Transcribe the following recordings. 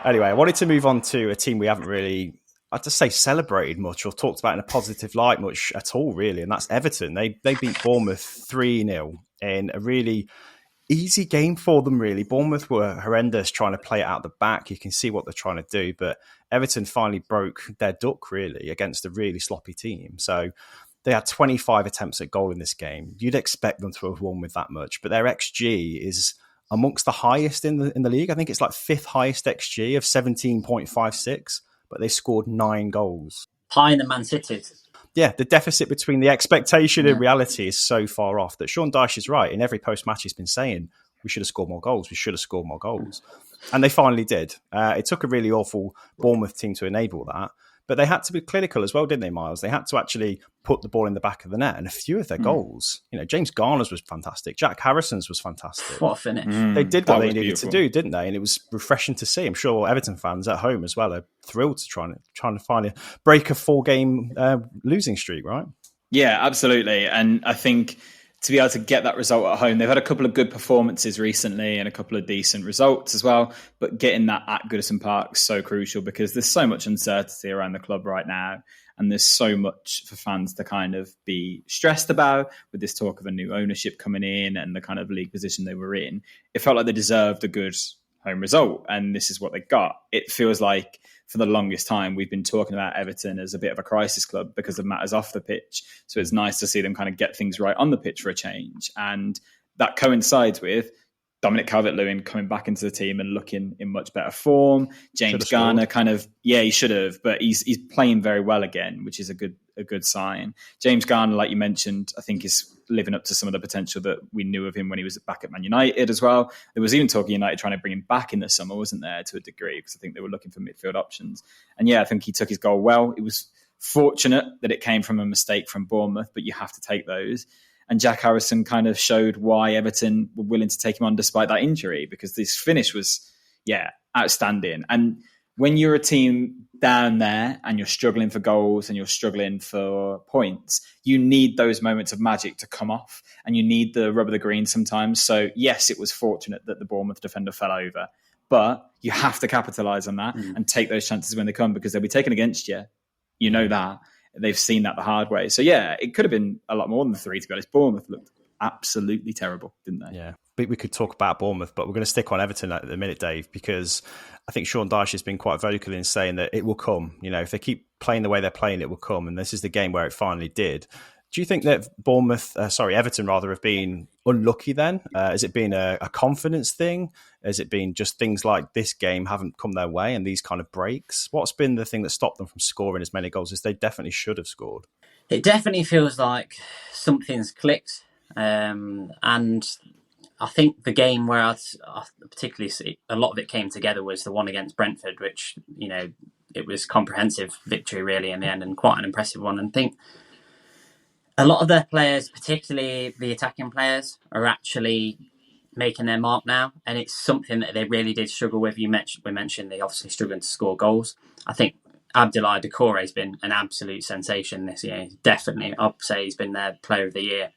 Anyway, I wanted to move on to a team we haven't really, I'd just say, celebrated much or talked about in a positive light much at all, really, and that's Everton. They beat Bournemouth 3-0 in a really easy game for them, really. Bournemouth were horrendous trying to play it out the back. You can see what they're trying to do, but Everton finally broke their duck, really, against a really sloppy team. So they had 25 attempts at goal in this game. You'd expect them to have won with that much, but their XG is amongst the highest in the league. I think it's like fifth highest XG of 17.56, but they scored 9 goals. Higher than Man City's. Yeah, the deficit between the expectation and reality is so far off that Sean Dyche is right. In every post-match, he's been saying, we should have scored more goals. We should have scored more goals. And they finally did. It took a really awful Bournemouth team to enable that. But they had to be clinical as well, didn't they, Myles? They had to actually put the ball in the back of the net. And a few of their goals, James Garner's was fantastic. Jack Harrison's was fantastic. What a finish. They did what they needed to do, didn't they? And it was refreshing to see. I'm sure Everton fans at home as well are thrilled to trying to finally break a 4-game losing streak, right? Yeah, absolutely. And I think to be able to get that result at home, they've had a couple of good performances recently and a couple of decent results as well. But getting that at Goodison Park is so crucial because there's so much uncertainty around the club right now. And there's so much for fans to kind of be stressed about with this talk of a new ownership coming in and the kind of league position they were in. It felt like they deserved a good home result. And this is what they got. It feels like for the longest time, we've been talking about Everton as a bit of a crisis club because of matters off the pitch. So it's nice to see them kind of get things right on the pitch for a change. And that coincides with Dominic Calvert-Lewin coming back into the team and looking in much better form. James Garner he should have, but he's playing very well again, which is a good sign. James Garner, like you mentioned, I think is living up to some of the potential that we knew of him when he was back at Man United as well. There was even talk of United trying to bring him back in the summer, wasn't there, to a degree, because I think they were looking for midfield options. And yeah, I think he took his goal well. It was fortunate that it came from a mistake from Bournemouth, but you have to take those. And Jack Harrison kind of showed why Everton were willing to take him on despite that injury, because this finish was, outstanding. And when you're a team down there and you're struggling for goals and you're struggling for points, you need those moments of magic to come off and you need the rub of the green sometimes. So yes, it was fortunate that the Bournemouth defender fell over, but you have to capitalise on that and take those chances when they come, because they'll be taken against you. You know that. They've seen that the hard way. So yeah, it could have been a lot more than 3, to be honest. Bournemouth looked absolutely terrible, didn't they? Yeah. We could talk about Bournemouth, but we're going to stick on Everton at the minute, Dave, because I think Sean Dyche has been quite vocal in saying that it will come. If they keep playing the way they're playing, it will come. And this is the game where it finally did. Do you think that Everton have been unlucky then? Has it been a confidence thing? Has it been just things like this game haven't come their way and these kind of breaks? What's been the thing that stopped them from scoring as many goals as they definitely should have scored? It definitely feels like something's clicked. And I think the game where I particularly see a lot of it came together was the one against Brentford, which, it was comprehensive victory really in the end and quite an impressive one. And I think a lot of their players, particularly the attacking players, are actually making their mark now. And it's something that they really did struggle with. We mentioned they obviously struggling to score goals. I think Abdoulaye Doucouré has been an absolute sensation this year. Definitely, I'd say he's been their player of the year.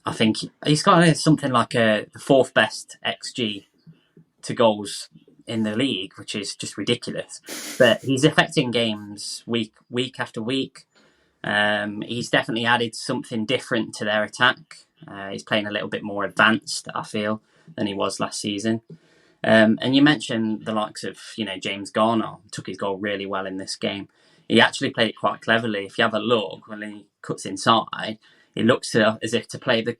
I think he's got something like the 4th best XG to goals in the league, which is just ridiculous. But he's affecting games week after week. He's definitely added something different to their attack. He's playing a little bit more advanced, I feel, than he was last season. And you mentioned the likes of, James Garner took his goal really well in this game. He actually played it quite cleverly. If you have a look, when he cuts inside, it looks as if to play the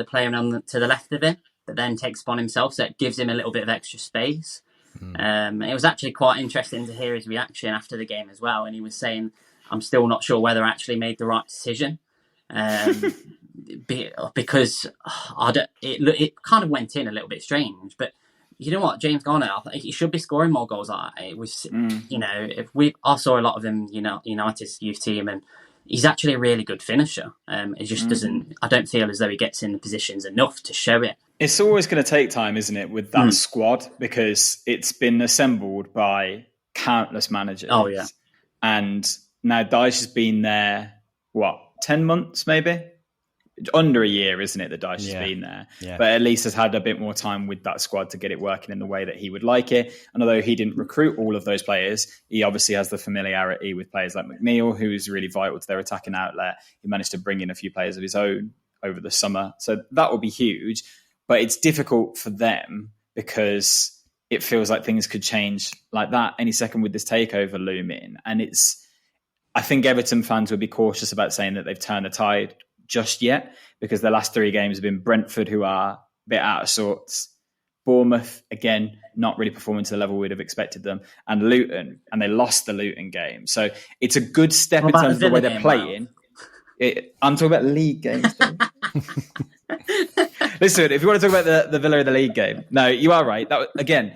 player to the left of him, but then takes upon himself, so it gives him a little bit of extra space. It was actually quite interesting to hear his reaction after the game as well, and he was saying, I'm still not sure whether I actually made the right decision, because it kind of went in a little bit strange. But you know what, James Garner, I think he should be scoring more goals. It was, I saw a lot of him, United's youth team, and he's actually a really good finisher. It just doesn't. I don't feel as though he gets in the positions enough to show it. It's always going to take time, isn't it, with that squad, because it's been assembled by countless managers. Oh yeah, and now Dyche has been there, 10 months maybe? under a year, isn't it, that Dyche has Yeah. been there? Yeah. But at least has had a bit more time with that squad to get it working in the way that he would like it. And although he didn't recruit all of those players, he obviously has the familiarity with players like McNeil, who is really vital to their attacking outlet. He managed to bring in a few players of his own over the summer. So that will be huge. But it's difficult for them because it feels like things could change like that any second with this takeover looming. And I think Everton fans would be cautious about saying that they've turned the tide just yet, because the last 3 games have been Brentford, who are a bit out of sorts, Bournemouth, again, not really performing to the level we'd have expected them, and Luton, and they lost the Luton game. So it's a good step in terms of the way they're playing. I'm talking about league games. Listen, if you want to talk about the Villa of the league game, no, you are right. That again,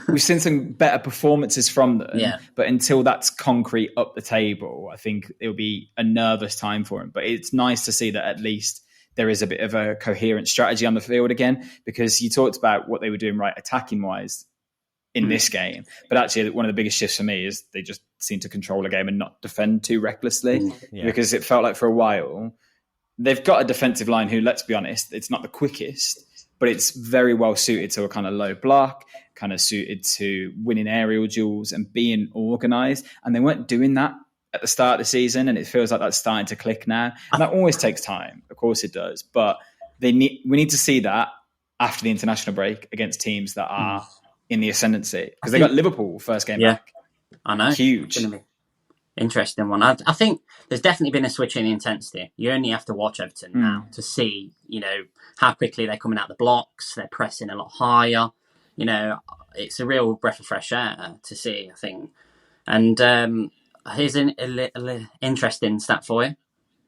we've seen some better performances from them, but until that's concrete up the table, I think it'll be a nervous time for them. But it's nice to see that at least there is a bit of a coherent strategy on the field again, because you talked about what they were doing right attacking wise in this game, but actually one of the biggest shifts for me is they just seem to control the game and not defend too recklessly, because it felt like for a while they've got a defensive line who, let's be honest, it's not the quickest, but it's very well suited to a kind of low block, kind of suited to winning aerial duels and being organised. And they weren't doing that at the start of the season, and it feels like that's starting to click now. And that always takes time, of course it does, but we need to see that after the international break against teams that are in the ascendancy, because they got Liverpool first game back. I know. Huge. Interesting one. I think there's definitely been a switch in the intensity. You only have to watch Everton now to see, how quickly they're coming out the blocks. They're pressing a lot higher. It's a real breath of fresh air to see, I think. And here's an interesting stat for you.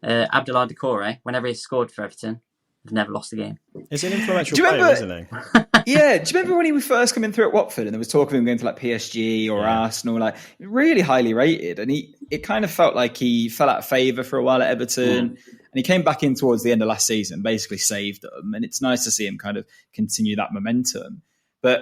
Abdoulaye Doucouré, whenever he's scored for Everton, they've never lost a game. He's an influential player, isn't he? Yeah. Do you remember when he was first coming through at Watford and there was talk of him going to like PSG or Arsenal, like really highly rated, and it kind of felt like he fell out of favour for a while at Everton, and he came back in towards the end of last season, basically saved them, and it's nice to see him kind of continue that momentum. But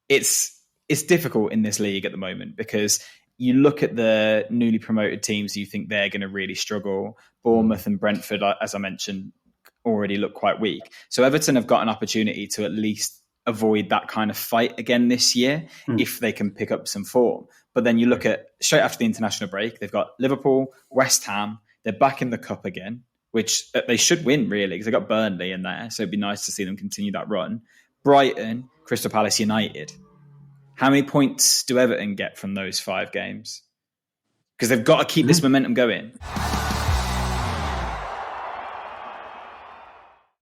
it's difficult in this league at the moment, because you look at the newly promoted teams, you think they're going to really struggle. Bournemouth and Brentford, as I mentioned, already look quite weak. So Everton have got an opportunity to at least avoid that kind of fight again this year if they can pick up some form. But then you look at straight after the international break, they've got Liverpool, West Ham, they're back in the cup again, which they should win really, because they've got Burnley in there. So it'd be nice to see them continue that run. Brighton, Crystal Palace, United. How many points do Everton get from those 5 games? Because they've got to keep this momentum going.